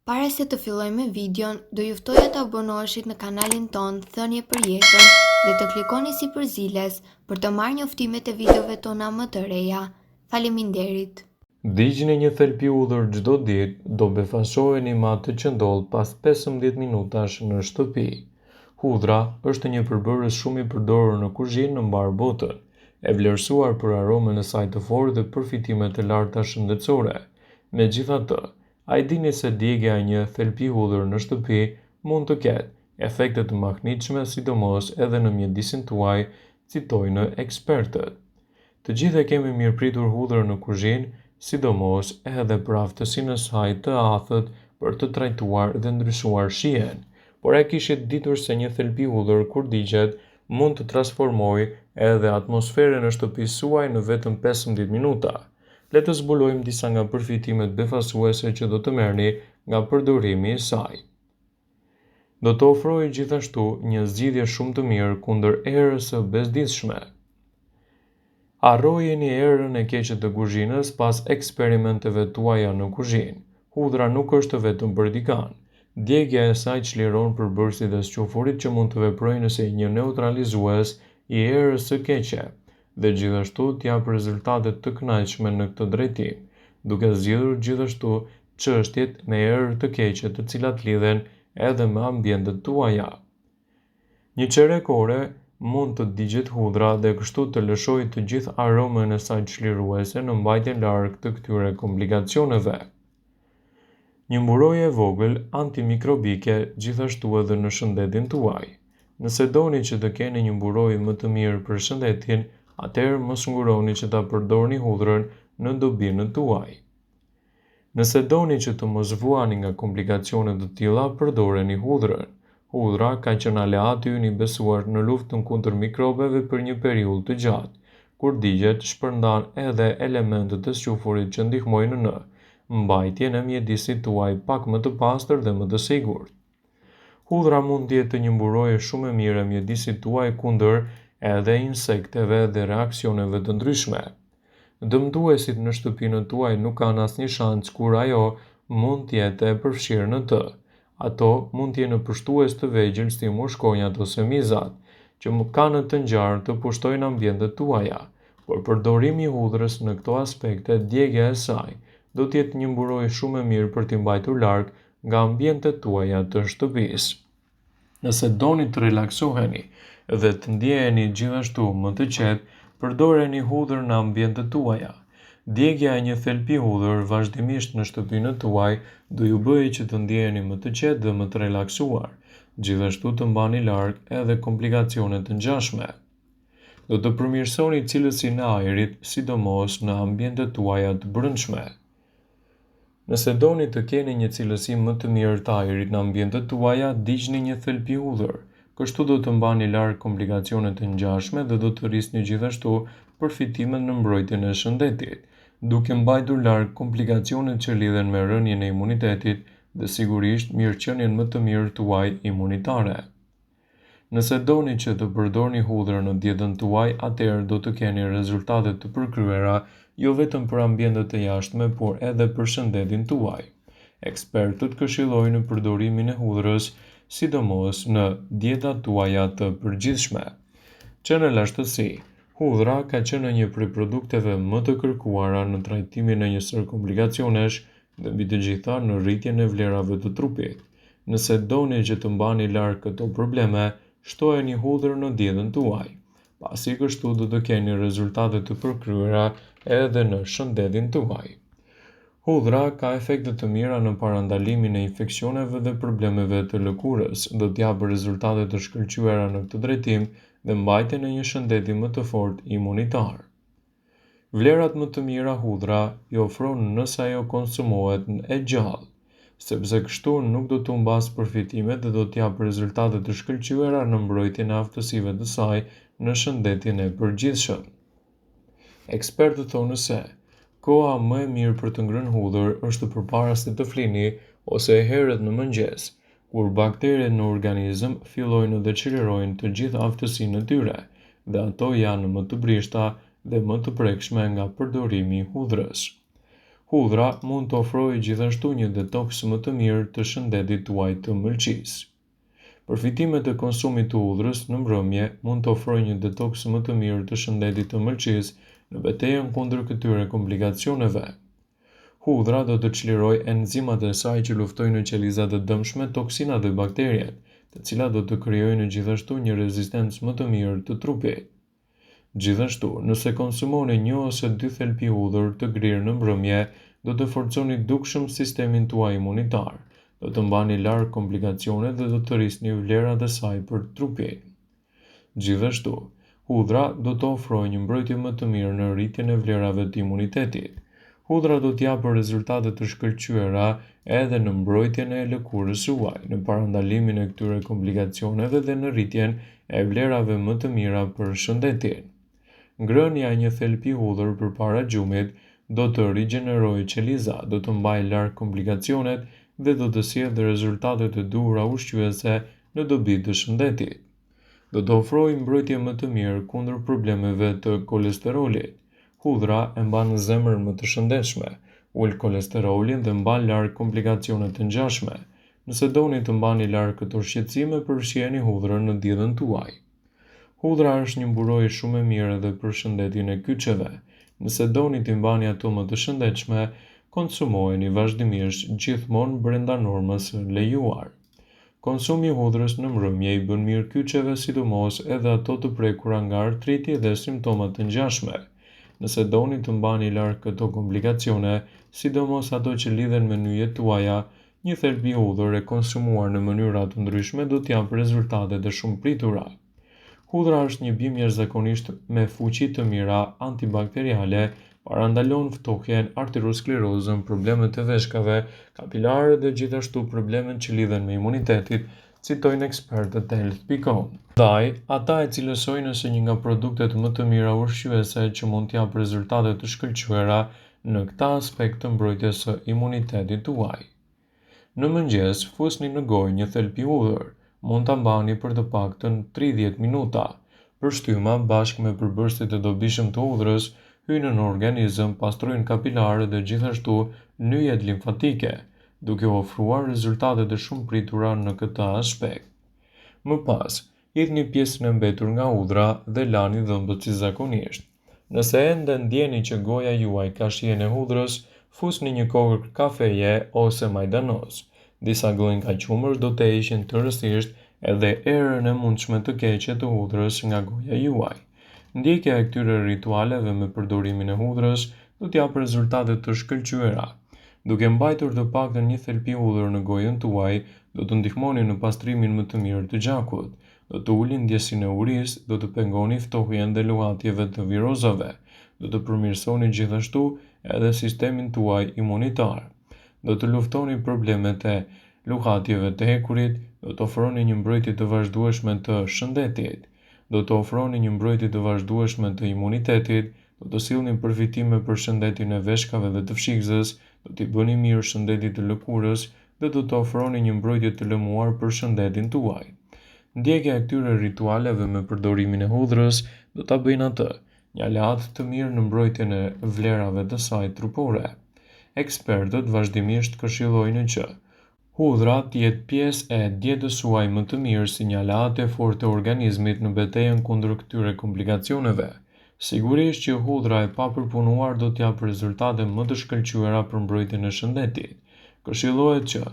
Para se të fillojmë me videon, do ju ftoja të abonoheshit në kanalin ton Thënie për Jetën dhe të klikoni si përziles për të marrë njoftimet e videove tona më të reja. Faleminderit. Digjni një thelpi udhër çdo ditë, do befasoheni me atë që ndodh pas 15 minutash në shtëpi. Hudhra është një përbërës shumë i përdorur në kuzhinë në mbar botën, e vlerësuar për aromën e saj të fortë dhe përfitimet e larta shëndetësore. Megjithatë, a i dini se djegja e një thelpi hudhër në shtëpi mund të ketë efekte të mahnitshme, sidomos edhe në mjedisin tuaj, citojnë ekspertët. Të gjithë e kemi mirëpritur hudhër në kuzhinë, sidomos edhe për aftësinë e saj të athët për të trajtuar dhe ndryshuar shijen. Por e kishit ditur se një thelpi hudhër kur digjet mund të transformojë edhe atmosferën e shtëpisë suaj në vetëm 15 minuta. Le të zbulojmë disa nga përfitimet befasuese që do të merrni nga përdorimi i saj. Do të ofrojë gjithashtu një zgjidhje shumë të mirë kundër erës së bezdisshme. Harrojeni erën e keqe të kuzhinës pas eksperimenteve tuaja në kuzhinë. Hudhra nuk është vetëm për dikan. Djegja e saj çliron përbërësit e sqofurit që mund të veprojnë si një neutralizues i erës së keqe dhe gjithashtu t'jap rezultate të kënaqshme në këtë drejtim, duke zgjidhur gjithashtu çështjet me erë të keqe të cilat lidhen edhe me ambientet tuaja. Një çerek ore mund të digjet hudhra dhe kështu të lëshojë të gjithë aromën e saj çliruese në mbajtje larg të këtyre komplikacioneve. Një mburojë e vogël antimikrobike gjithashtu edhe në shëndetin tuaj. Nëse doni që të keni një mburojë më të mirë për shëndetin, atëherë mos nguroni që ta përdorni hudhrën në dobinët tuaj. Nëse doni që të mos vuani nga komplikacione të tilla, përdoreni hudhrën. Hudhra ka qenë aleati ynë i besuar në luftën kundër mikrobeve për një periudhë të gjatë. Kur digjet, shpërndan edhe elementet e sqofurit që ndihmojnë në mbajtjen e mjedisit tuaj pak më të pastër dhe më të sigurt. Hudhra mund të jetë një mburojë shumë e mirë e mjedisit tuaj kundër edhe insekteve dhe reaksioneve të ndryshme. Dëmtuesit në shtëpinë tuaj nuk kanë asnjë shans kur ajo mund të jetë e përfshirë në të. Ato mund të jenë pushtues të vegjël si mushkonjat ose mizat, që kanë të ngjarë të pushtojnë ambientet tuaja, por përdorimi i hudhrës në këto aspekte, djegja e saj, do të jetë një mburojë shumë e mirë për t'i mbajtur larg nga ambientet tuaja të shtëpisë. Nëse doni të relaksoheni dhe të ndjeheni gjithashtu më të qetë, përdoreni hudhër në ambientet tuaja. Djegja e një thelpi hudhër vazhdimisht në shtëpinë tuaj do ju bëjë që të ndjeheni më të qetë dhe më të relaksuar, gjithashtu të mbani larg edhe komplikacione të ngjashme. Do të përmirësoni cilësinë e ajrit, sidomos në ambientet tuaja të brendshme. Nëse doni të keni një cilësi më të mirë të ajrit në ambientet tuaja, digjni një thelpi hudhër. Kështu do të mbani larg komplikacionet të ngjashme dhe do të rrisni gjithashtu përfitimet në mbrojtjen e shëndetit, duke mbajtur larg komplikacionet që lidhen me rënien e imunitetit dhe sigurisht mirëqenien më të mirë tuaj imunitare. Nëse doni që të përdorni hudhrën në dietën tuaj, atëherë do të keni rezultate të përkryera jo vetëm për ambientet e jashtme, por edhe për shëndetin tuaj. Ekspertët këshillojnë përdorimin e hudhrës, sidomos në dietat tuaja të përgjithshme. Që në lashtësi, hudhra ka qenë një prej produkteve më të kërkuara në trajtimin e një sër komplikacionesh dhe mbi të gjitha në rritjen e vlerave të trupit. Nëse doni që të mbani larg këto probleme, shtojeni hudhrën në dietën tuaj. Pasi kështu do të keni rezultate të përkryera edhe në shëndetin tuaj. Hudhra ka efekte të mira në parandalimin e infeksioneve dhe problemeve të lëkurës, do të japë rezultate të shkëlqyera në këtë drejtim dhe mbajtjen e një shëndeti më të fortë imunitar. Vlerat më të mira hudhra i ofron nëse ajo konsumohet e gjallë, sepse kështu nuk do të humbas përfitimet dhe do të japë rezultate të shkëlqyera në mbrojtjen e aftësive të saj në shëndetin e përgjithshëm. Ekspertët thonë se koha më e mirë për të ngrënë hudhër është përpara se të flini ose herët në mëngjes, kur bakteret në organizëm fillojnë dhe çlirojnë të gjithë aftësinë e tyre, dhe ato janë më të brishta dhe më të prekshme nga përdorimi i hudhrës. Hudhra mund të ofrojë gjithashtu një detoks më të mirë të shëndetit tuaj të mëlçisë. Përfitimet e konsumit të hudhrës në mbrëmje mund të ofrojë një detoks më të mirë të shëndetit të mëlçisë në betejën kundër këtyre komplikacioneve. Hudhra do të çlirojë enzimat e saj që luftojnë në qelizat e dëmshme, toksinat dhe bakteriet, të cilat do të krijojnë gjithashtu një rezistencë më të mirë të trupit. Gjithashtu, nëse konsumoni 1 ose 2 thelpi hudhër të grirë në mbrëmje, do të forconi dukshëm sistemin tuaj imunitar, do të mbani larg komplikacionet dhe do të rrisni vlerat e saj për trupin. Gjithashtu, hudhra do të ofrojë një mbrojtje më të mirë në rritjen e vlerave të imunitetit. Hudhra do të japë rezultate të shkëlqyera edhe në mbrojtjen e lëkurës suaj, në parandalimin e këtyre komplikacioneve dhe në rritjen e vlerave më të mira për shëndetin. Ngrënia e një thelpi hudhër përpara gjumit do të rigjenerojë qelizat, do të mbajë larg komplikacionet dhe do të sjellë rezultate të duhura ushqyese në dobi të shëndetit. Do të ofrojë mbrojtje më të mirë kundër problemeve të kolesterolit. Hudhra e mban zemrën më të shëndetshme, ul kolesterolin dhe mban larg komplikacionet të ngjashme. Nëse doni të mbani larg këto shqetësime, përfshiheni hudhrën në dietën tuaj. Hudhra është një mburojë shumë e mirë edhe për shëndetin e kyçeve. Nëse doni t'i mbani ato më të shëndetshme, konsumojeni vazhdimisht gjithmonë brenda normës së lejuar. Konsumi i hudhrës në mbrëmje i bën mirë kyçeve, sidomos edhe ato të prekura nga artriti dhe simptomat të ngjashme. Nëse doni të mbani larg këto komplikacione, sidomos ato që lidhen me nyjet tuaja, një thelbi hudhër e konsumuar në mënyra të ndryshme do t'japë rezultate të shumëpritura. Hudhra është një bimë jashtëzakonisht me fuqi të mira antibakteriale, parandalon ftohjen, arteriosklerozën, problemet e veshkave, kapilare dhe gjithashtu problemet që lidhen me imunitetin, citojnë ekspertët e Health.com. Ndaj, ata e cilësojnë se një nga produktet më të mira ushqyese që mund t'japë rezultate të shkëlqyera në këtë aspekt të mbrojtjes së imunitetit tuaj. Në mëngjes, fusni në gojë një thelpi hudhër. Mund ta mbani për të paktën 30 minuta. Përshtyma bashkë me përbërësit e dobishëm të hudhrës hyjnë në organizëm, pastrojnë kapilarët dhe gjithashtu nyjet limfatike, duke ofruar rezultate të shumëpritura në këtë aspekt. Më pas, hidhni pjesën e mbetur nga hudhra dhe lani dhëmbët si zakonisht. Nëse ende ndjeni që goja juaj ka shijen e hudhrës, fusni një kokër kafeje ose majdanoz. Disa gllënka qumësh do të heqin tërësisht edhe erën e mundshme të keqe të hudhrës nga goja juaj. Ndjekja e këtyre ritualeve me përdorimin e hudhrës do t'japë rezultate të shkëlqyera. Duke mbajtur të paktën një thelpi hudhër në gojën tuaj, do të ndihmoni në pastrimin më të mirë të gjakut, do të ulni ndjesinë e urisë, do të pengoni ftohjen dhe luhatjeve të virozave, do të përmirësoni gjithashtu edhe sistemin tuaj imunitar. Do të luftoni problemet e luhatjeve të hekurit, do të ofroni një mbrojtje të vazhdueshme të shëndetit, do të ofroni një mbrojtje të vazhdueshme të imunitetit, do të sillni përfitime për shëndetin e veshkave dhe të fshikëzës, do t'i bëni mirë shëndetit të lëkurës dhe do të ofroni një mbrojtje të lëmuar për shëndetin tuaj. Ndjekja e këtyre ritualeve me përdorimin e hudhrës do ta bëjnë atë një aleat të mirë në mbrojtjen e vlerave të saj trupore. Ekspertët vazhdimisht këshillojnë që hudhra të jetë pjesë e dietës suaj më të mirë si një aleat e fortë e organizmit në betejën kundër këtyre komplikacioneve. Sigurisht që hudhra e papërpunuar do t'japë rezultate më të shkëlqyera për mbrojtjen e shëndetit. Këshillohet që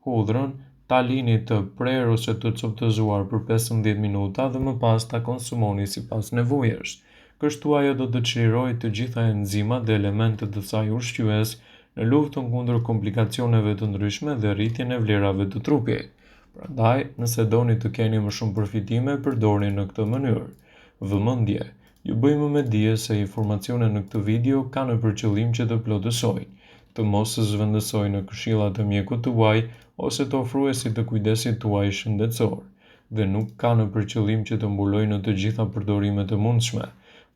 hudhrën ta lini të prerë ose të coptëzuar për 15 minuta dhe më pas ta konsumoni sipas nevojës. Kështu ajo do të çlirojë të gjitha enzimat dhe elementet e saj ushqyes në luftën kundër komplikacioneve të ndryshme dhe rritjen e vlerave të trupit. Prandaj, nëse doni të keni më shumë përfitime, përdorni në këtë mënyrë. Vëmendje, ju bëjmë me dije se informacionet në këtë video kanë për qëllim që të plotësojnë, të mos zhvendësojnë në këshillat e mjekut tuaj ose të ofruesit të kujdesit tuaj shëndetësor, dhe nuk kanë për qëllim që të mbulojnë në të gjitha përdorimet e mundshme,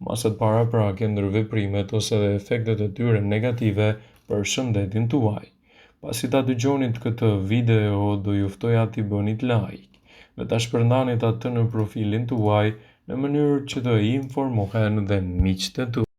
masat paraprake ndër veprimet ose dhe efektet e tyre negative për shëndetin tuaj. Pasi ta dëgjonit këtë video, do ju ftoja t'i bënit like dhe ta shpërndanit atë në profilin tuaj në mënyrë që të informohen dhe miqtë tuaj.